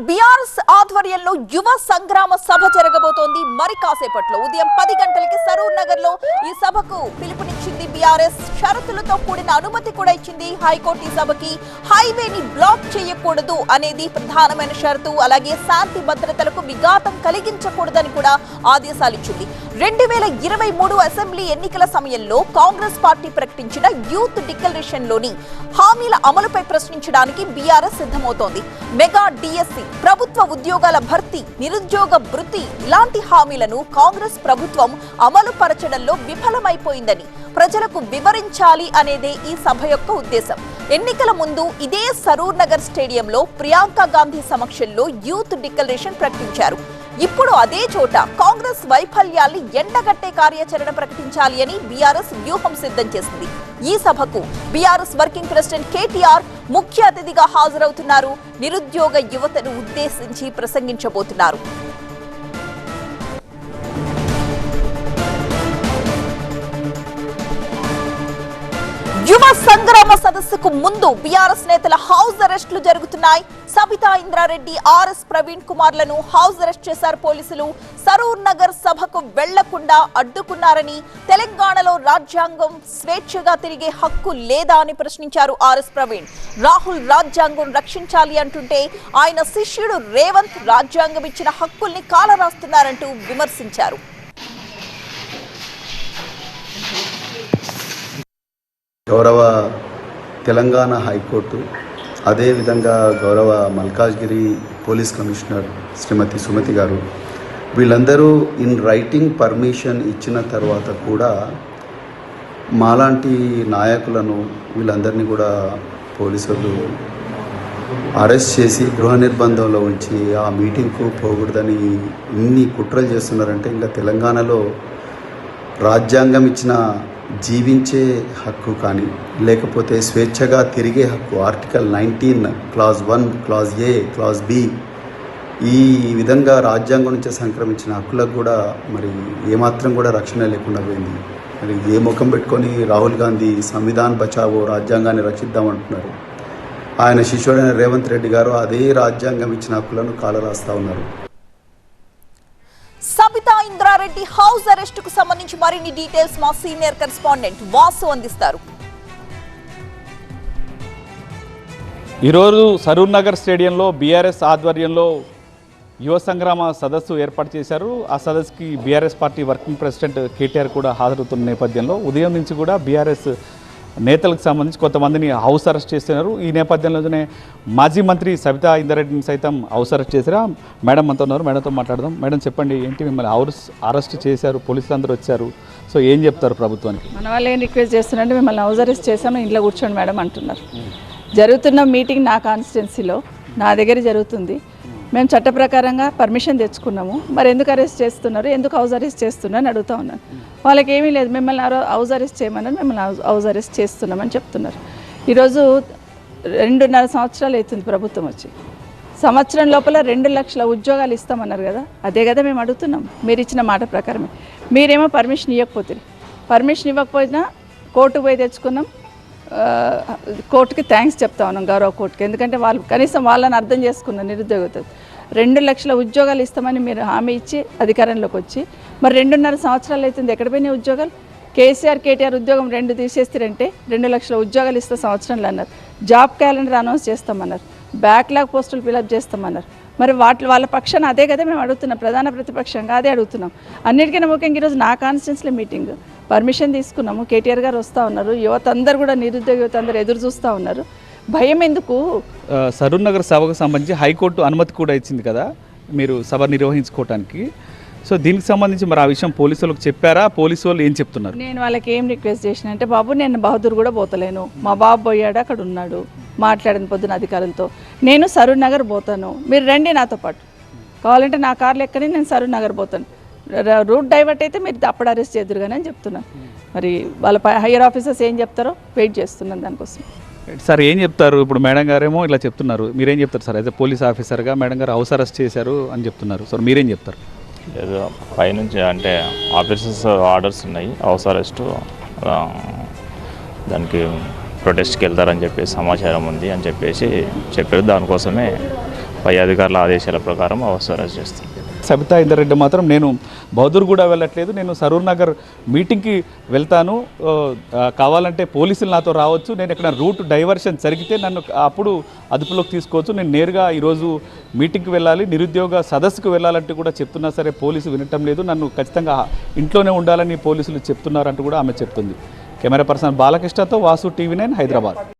BRS ఆధ్వర్యంలో యువ సంగ్రామ సభ జరగబోతోంది. మరి కాసేపట్లో ఉదయం 10 గంటలకి సరూర్ నగర్ లో ఈ సభకు పిలుపునిచ్చింది బీఆర్ఎస్. షరతులతో కూడిన అనుమతి కూడా ఇచ్చింది హైకోర్టు. ఈ సభకి హైవేని బ్లాక్ చేయకూడదు అనేది ప్రధానమైన షరతు. అలాగే శాంతి భద్రతలకు విఘాతం కలిగించకూడదని కూడా ఆదేశాలు ఇచ్చింది. 2023 అసెంబ్లీ ఎన్నికల సమయంలో కాంగ్రెస్ పార్టీ ప్రకటించిన యూత్ డిక్లరేషన్ లోని హామీల అమలుపై ప్రశ్నించడానికి బీఆర్ఎస్ సిద్ధమవుతోంది. మెగా డిఎస్సి, ప్రభుత్వ ఉద్యోగాల భర్తీ, నిరుద్యోగ భృతి ఇలాంటి హామీలను కాంగ్రెస్ ప్రభుత్వం అమలు పరచడంలో విఫలమైపోయిందని ప్రజలకు వివరించాలి అనేదే ఈ సభ యొక్క ఉద్దేశం. ఎన్నికల ముందు ఇదే సరూర్ నగర్ స్టేడియంలో ప్రియాంక గాంధీ సమక్షంలో యూత్ డిక్లరేషన్ ప్రకటించారు. ఇప్పుడు అదే చోట కాంగ్రెస్ వైఫల్యాల్ని ఎండగట్టే కార్యాచరణ ప్రకటించాలి అని బీఆర్ఎస్ వ్యూహం సిద్ధం చేసింది. ఈ సభకు బీఆర్ఎస్ వర్కింగ్ ప్రెసిడెంట్ కేటీఆర్ ముఖ్య అతిథిగా హాజరవుతున్నారు. నిరుద్యోగ యువతను ఉద్దేశించి ప్రసంగించబోతున్నారు. యువ సంగ్రామ సదస్సుకు ముందు బీఆర్ఎస్ నేతల హౌస్ అరెస్టులు జరుగుతున్నాయి. సబితా ఇంద్రారెడ్డి, ఆర్ఎస్ ప్రవీణ్ కుమార్లను హౌస్ అరెస్ట్ చేశారు పోలీసులు. సరూర్ నగర్ సభకు వెళ్లకుండా అడ్డుకున్నారని, తెలంగాణలో రాజ్యాంగం స్వేచ్ఛగా తిరిగే హక్కు లేదా అని ప్రశ్నించారు ఆర్ఎస్ ప్రవీణ్. రాహుల్ రాజ్యాంగం రక్షించాలి అంటుంటే ఆయన శిష్యుడు రేవంత్ రాజ్యాంగం ఇచ్చిన హక్కుల్ని కాలరాస్తున్నారంటూ విమర్శించారు. గౌరవ తెలంగాణ హైకోర్టు, అదేవిధంగా గౌరవ మల్కాజ్గిరి పోలీస్ కమిషనర్ శ్రీమతి సుమతి గారు వీళ్ళందరూ ఇన్ రైటింగ్ పర్మిషన్ ఇచ్చిన తర్వాత కూడా మాలాంటి నాయకులను వీళ్ళందరినీ కూడా పోలీసులు అరెస్ట్ చేసి గృహ నిర్బంధంలో ఉంచి ఆ మీటింగ్కు పోకూడదని ఇన్ని కుట్రలు చేస్తున్నారంటే ఇంకా తెలంగాణలో రాజ్యాంగం ఇచ్చిన జీవించే హక్కు కానీ లేకపోతే స్వేచ్ఛగా తిరిగే హక్కు article 19 clause 1 clause A clause B ఈ విధంగా రాజ్యాంగం నుంచి సంక్రమించిన హక్కులకు కూడా మరి ఏమాత్రం కూడా రక్షణ లేకుండా పోయింది. మరి ఏ ముఖం పెట్టుకొని రాహుల్ గాంధీ సంవిధాన్ బచావో రాజ్యాంగాన్ని రక్షిద్దామంటున్నారు. ఆయన శిష్యుడైన రేవంత్ రెడ్డి గారు అదే రాజ్యాంగం ఇచ్చిన హక్కులను కాలరాస్తా ఉన్నారు. సబితా ఇంద్రారెడ్డి హౌస్ అరెస్ట్ కు సంబంధించి మరిన్ని డీటెయిల్స్ మా సీనియర్ కరెస్పాండెంట్ వాసు అందిస్తారు. ఈరోజు సరూర్ నగర్ స్టేడియంలో బీఆర్ఎస్ ఆధ్వర్యంలో యువ సంగ్రామ సదస్సు ఏర్పాటు చేశారు. ఆ సదస్సుకి BRS party working president KTR కూడా హాజరవుతున్న నేపథ్యంలో ఉదయం నుంచి కూడా బీఆర్ఎస్ నేతలకు సంబంధించి కొంతమందిని హౌస్ అరెస్ట్ చేస్తున్నారు. ఈ నేపథ్యంలోనే మాజీ మంత్రి సబితా ఇంద్రారెడ్డిని సైతం హౌస్ అరెస్ట్ చేశారు. మేడం అంతా ఉన్నారు, మేడంతో మాట్లాడదాం. మేడం చెప్పండి, ఏంటి మిమ్మల్ని అరెస్ట్ చేశారు, పోలీసులు అందరూ వచ్చారు, సో ఏం చెప్తారు ప్రభుత్వానికి? మన వాళ్ళు ఏం రిక్వెస్ట్ చేస్తున్నారంటే మిమ్మల్ని హౌస్ అరెస్ట్ చేశాము, ఇంట్లో కూర్చోండి మేడం అంటున్నారు. జరుగుతున్న మీటింగ్ నా కాన్స్టిట్యున్సీలో నా దగ్గర జరుగుతుంది. మేము చట్ట ప్రకారంగా పర్మిషన్ తెచ్చుకున్నాము. మరి ఎందుకు అరెస్ట్ చేస్తున్నారు, ఎందుకు హౌస్ అరెస్ట్ చేస్తున్నారు అని అడుగుతూ ఉన్నాను. వాళ్ళకి ఏమీ లేదు, మిమ్మల్ని హౌస్ అరెస్ట్ చేయమన్నారు, మిమ్మల్ని హౌస్ అరెస్ట్ చేస్తున్నామని చెప్తున్నారు. ఈరోజు 2.5 సంవత్సరాలు అవుతుంది ప్రభుత్వం వచ్చి. సంవత్సరం లోపల 2 లక్షల ఉద్యోగాలు ఇస్తామన్నారు కదా, అదే కదా మేము అడుగుతున్నాం. మీరు ఇచ్చిన మాట ప్రకారమే. మీరేమో పర్మిషన్ ఇవ్వకపోయినా కోర్టుకు పోయి తెచ్చుకున్నాం. కోర్టుకి థ్యాంక్స్ చెప్తా ఉన్నాం, గౌరవ కోర్టుకి. ఎందుకంటే వాళ్ళు కనీసం వాళ్ళని అర్థం చేసుకున్నారు. నిరుద్యోగత 2 లక్షల ఉద్యోగాలు ఇస్తామని మీరు హామీ ఇచ్చి అధికారంలోకి వచ్చి మరి 2.5 సంవత్సరాలు అవుతుంది, ఎక్కడ పోయినాయి ఉద్యోగాలు? కేటీఆర్ ఉద్యోగం 2 తీసేస్తారంటే 2 లక్షల ఉద్యోగాలు ఇస్తే సంవత్సరంలో అన్నారు. జాబ్ క్యాలెండర్ అనౌన్స్ చేస్తామన్నారు, బ్యాక్లాగ్ పోస్టులు ఫిలప్ చేస్తామన్నారు. మరి వాళ్ళ పక్షాన అదే కదా మేము అడుగుతున్నాం, ప్రధాన ప్రతిపక్షంగా అదే అడుగుతున్నాం. అన్నిటికన్నా ముఖ్యంగా ఈరోజు నా కాన్స్టిట్యున్సీలో మీటింగ్ పర్మిషన్ తీసుకున్నాము. కేటీఆర్ గారు వస్తూ ఉన్నారు, యువత అందరూ కూడా నిరుద్యోగ యువత అందరూ ఎదురు చూస్తూ ఉన్నారు. భయం ఎందుకు? సరూర్ నగర్ సభకు సంబంధించి హైకోర్టు అనుమతి కూడా ఇచ్చింది కదా మీరు సభ నిర్వహించుకోవటానికి. సో దీనికి సంబంధించి మరి ఆ విషయం పోలీసు వాళ్ళకి చెప్పారా? పోలీసు వాళ్ళు ఏం చెప్తున్నారు? నేను వాళ్ళకి ఏం రిక్వెస్ట్ చేసిన అంటే, బాబు నేను బహదూర్ కూడా పోతలేను, మా బాబు పోయాడు అక్కడ ఉన్నాడు, మాట్లాడిన పొద్దున అధికారులతో. నేను సరూర్ నగర్ పోతాను, మీరు రండి నాతో పాటు, కావాలంటే నా కార్లు ఎక్కని నేను సరూర్ నగర్ పోతాను. రూట్ డైవర్ట్ అయితే మీరు అప్పుడు అరెస్ట్ చేద్దరు కానీ అని చెప్తున్నాను. మరి వాళ్ళ హైయర్ ఆఫీసర్స్ ఏం చెప్తారో వెయిట్ చేస్తున్నాను దానికోసం. సార్ ఏం చెప్తారు? ఇప్పుడు మేడం గారేమో ఇలా చెప్తున్నారు, మీరేం చెప్తారు సార్? అయితే పోలీస్ ఆఫీసర్గా మేడం గారు హౌస్ అరెస్ట్ చేశారు అని చెప్తున్నారు, సో మీరేం చెప్తారు? లేదు, పైనుంచి అంటే ఆఫీసర్స్ ఆర్డర్స్ ఉన్నాయి హౌస్ అరెస్టు, దానికి ప్రొటెస్ట్కి వెళ్తారని చెప్పేసి సమాచారం ఉంది అని చెప్పేసి చెప్పారు. దానికోసమే పై అధికారుల ఆదేశాల ప్రకారం హౌస్ అరెస్ట్ చేస్తాం. సబితా ఇందర్ రెడ్డి మాత్రం నేను బౌద్ధూర్ కూడా వెళ్ళట్లేదు, నేను సరూర్ నగర్ మీటింగ్కి వెళ్తాను, కావాలంటే పోలీసులు నాతో రావచ్చు, నేను ఎక్కడ రూట్ డైవర్షన్ జరిగితే నన్ను అప్పుడు అదుపులోకి తీసుకోవచ్చు, నేను నేరుగా ఈరోజు మీటింగ్కి వెళ్ళాలి, నిరుద్యోగ సదస్సుకు వెళ్ళాలంటూ కూడా చెప్తున్నా సరే పోలీసు వినటం లేదు, నన్ను ఖచ్చితంగా ఇంట్లోనే ఉండాలని పోలీసులు చెప్తున్నారంటూ కూడా ఆమె చెప్తుంది. కెమెరా పర్సన్ బాలకృష్ణతో వాసు, టీవీ 9 హైదరాబాద్.